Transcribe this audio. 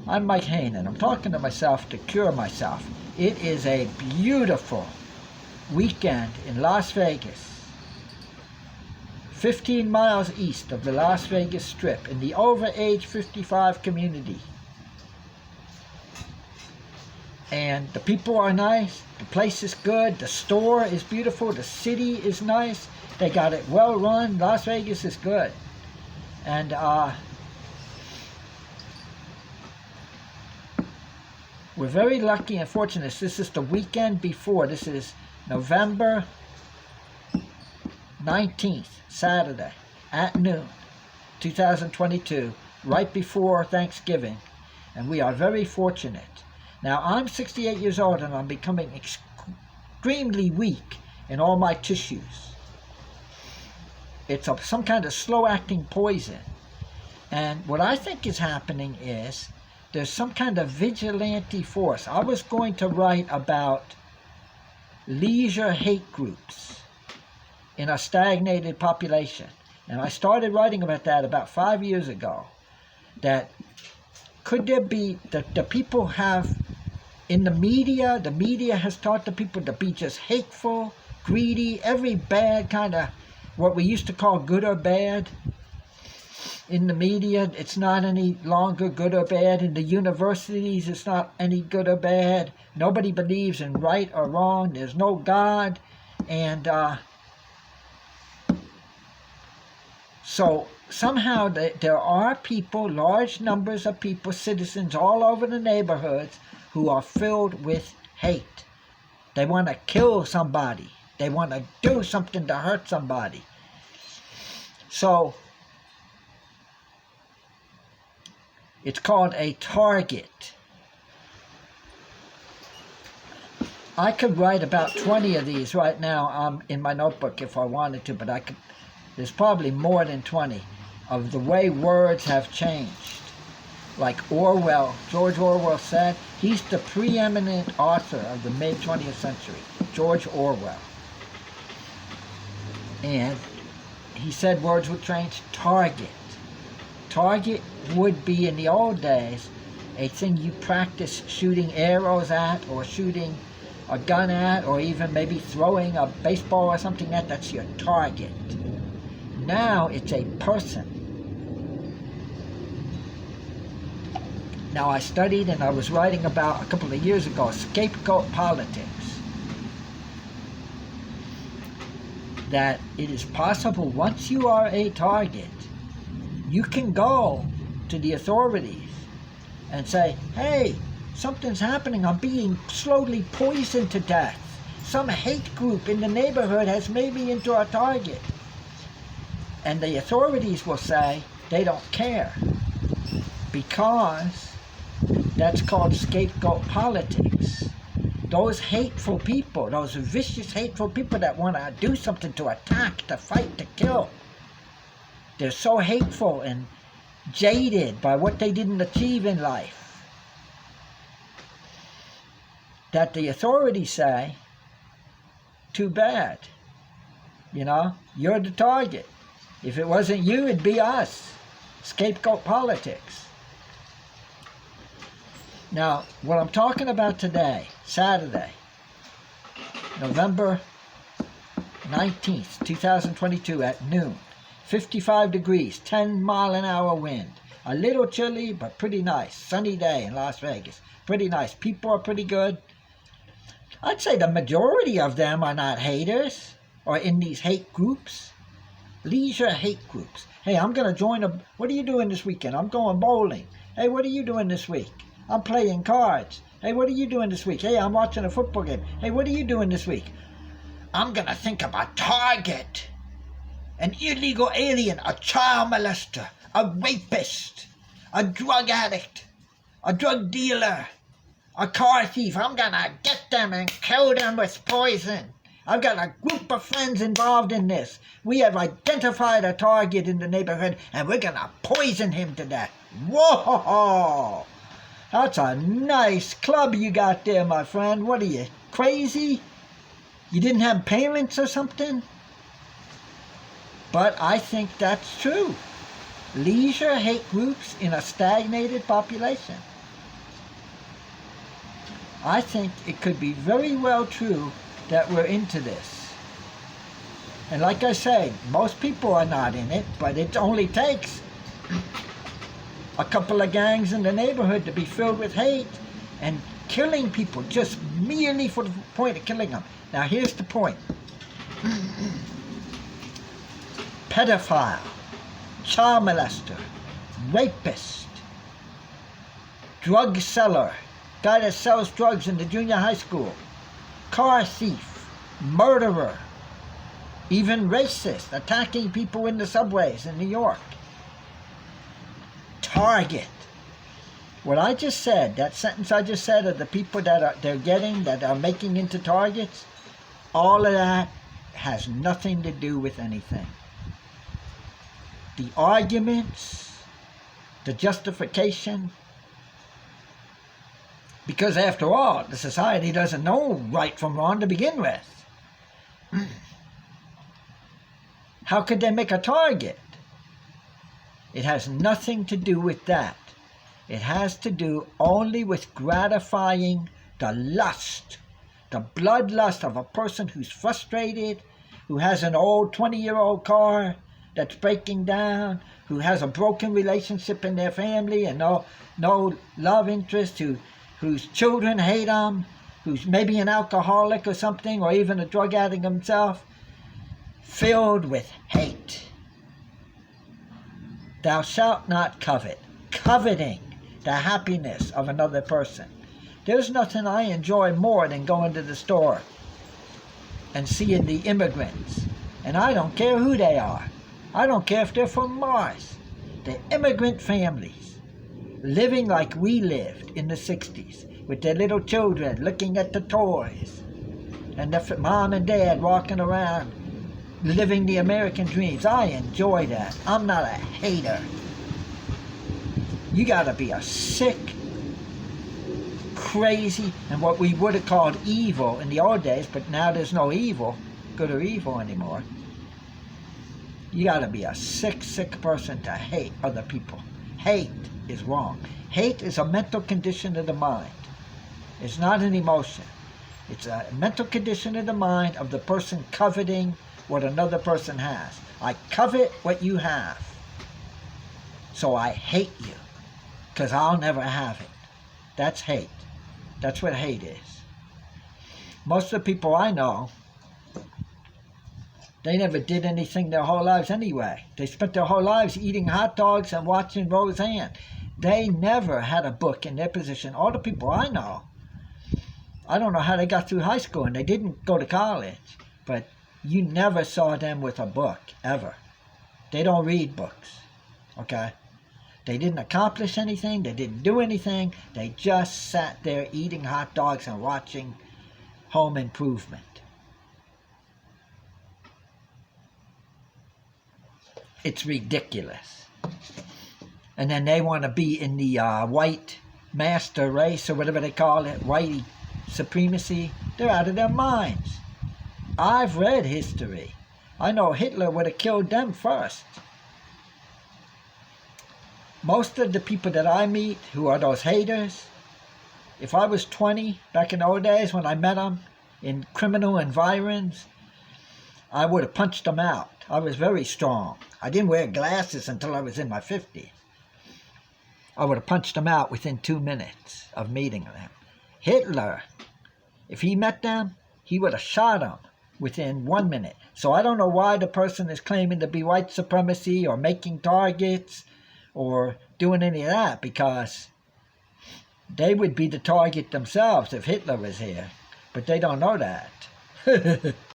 I'm Mike Hayne, and I'm talking to myself to cure myself. It is a beautiful weekend in Las Vegas, 15 miles east of the Las Vegas Strip in the over age 55 community. And the people are nice, the place is good, the store is beautiful, the city is nice, they got it well run. Las Vegas is good. And we're very lucky and fortunate. This is the weekend before. This is November 19th, Saturday, at noon, 2022, right before Thanksgiving. And we are very fortunate. Now, I'm 68 years old and I'm becoming extremely weak in all my tissues. It's some kind of slow-acting poison. And what I think is happening is there's some kind of vigilante force. I was going to write about leisure hate groups in a stagnated population. And I started writing about that about 5 years ago. That could there be, the people have, in the media has taught the people to be just hateful, greedy, every bad kind of, what we used to call good or bad. In the media, it's not any longer good or bad. In the universities, it's not any good or bad. Nobody believes in right or wrong. There's no God. And so somehow there are people, large numbers of people, citizens all over the neighborhoods who are filled with hate. They want to kill somebody. They want to do something to hurt somebody. So it's called a target. I could write about 20 of these right now in my notebook if I wanted to, but there's probably more than 20 of the way words have changed. Like Orwell, George Orwell said, he's the preeminent author of the mid-20th century, George Orwell. And he said words would change. Target. Target would be, in the old days, a thing you practice shooting arrows at, or shooting a gun at, or even maybe throwing a baseball or something at. That's your target. Now it's a person. Now, I studied and I was writing about a couple of years ago scapegoat politics. That it is possible, once you are a target, you can go to the authorities and say, hey, something's happening. I'm being slowly poisoned to death. Some hate group in the neighborhood has made me into a target. And the authorities will say they don't care, because that's called scapegoat politics. Those hateful people, those vicious, hateful people that want to do something, to attack, to fight, to kill, they're so hateful and jaded by what they didn't achieve in life that the authorities say, too bad. You know, you're the target. If it wasn't you, it'd be us. Scapegoat politics. Now, what I'm talking about today, Saturday, November 19th, 2022 at noon, 55 degrees, 10-mile-an-hour wind. A little chilly, but pretty nice. Sunny day in Las Vegas. Pretty nice. People are pretty good. I'd say the majority of them are not haters or in these hate groups. Leisure hate groups. Hey, I'm going to join a... What are you doing this weekend? I'm going bowling. Hey, what are you doing this week? I'm playing cards. Hey, what are you doing this week? Hey, I'm watching a football game. Hey, what are you doing this week? I'm going to think of a target. An illegal alien, a child molester, a rapist, a drug addict, a drug dealer, a car thief. I'm going to get them and kill them with poison. I've got a group of friends involved in this. We have identified a target in the neighborhood, and we're going to poison him to death. Whoa! That's a nice club you got there, my friend. What are you, crazy? You didn't have payments or something? But I think that's true. Leisure hate groups in a stagnated population. I think it could be very well true that we're into this. And like I say, most people are not in it, but it only takes a couple of gangs in the neighborhood to be filled with hate and killing people just merely for the point of killing them. Now here's the point. Pedophile, child molester, rapist, drug seller, guy that sells drugs in the junior high school, car thief, murderer, even racist, attacking people in the subways in New York. Target. What I just said, that sentence I just said of the people that are making into targets, all of that has nothing to do with anything. The arguments, the justification, because after all, the society doesn't know right from wrong to begin with. How could they make a target? It has nothing to do with that. It has to do only with gratifying the lust, the bloodlust of a person who's frustrated, who has an old 20-year-old car that's breaking down, who has a broken relationship in their family and no love interest, whose children hate them, who's maybe an alcoholic or something, or even a drug addict himself, filled with hate. Thou shalt not covet. Coveting the happiness of another person. There's nothing I enjoy more than going to the store and seeing the immigrants. And I don't care who they are. I don't care if they're from Mars. The immigrant families living like we lived in the 60s with their little children looking at the toys and the mom and dad walking around living the American dreams. I enjoy that. I'm not a hater. You gotta be a sick, crazy, and what we would have called evil in the old days, but now there's no evil, good or evil anymore. You gotta be a sick, sick person to hate other people. Hate is wrong. Hate is a mental condition of the mind. It's not an emotion. It's a mental condition of the mind of the person coveting what another person has. I covet what you have, so I hate you, because I'll never have it. That's hate. That's what hate is. Most of the people I know, they never did anything their whole lives anyway. They spent their whole lives eating hot dogs and watching Roseanne. They never had a book in their position. All the people I know, I don't know how they got through high school, and they didn't go to college, but you never saw them with a book, ever. They don't read books, okay? They didn't accomplish anything. They didn't do anything. They just sat there eating hot dogs and watching Home Improvement. It's ridiculous. And then they want to be in the white master race, or whatever they call it, white supremacy. They're out of their minds. I've read history. I know Hitler would have killed them first. Most of the people that I meet who are those haters, if I was 20 back in the old days when I met them in criminal environs, I would have punched them out. I was very strong. I didn't wear glasses until I was in my 50s. I would have punched them out within 2 minutes of meeting them. Hitler, if he met them, he would have shot them within 1 minute. So I don't know why the person is claiming to be white supremacy or making targets or doing any of that, because they would be the target themselves if Hitler was here. But they don't know that.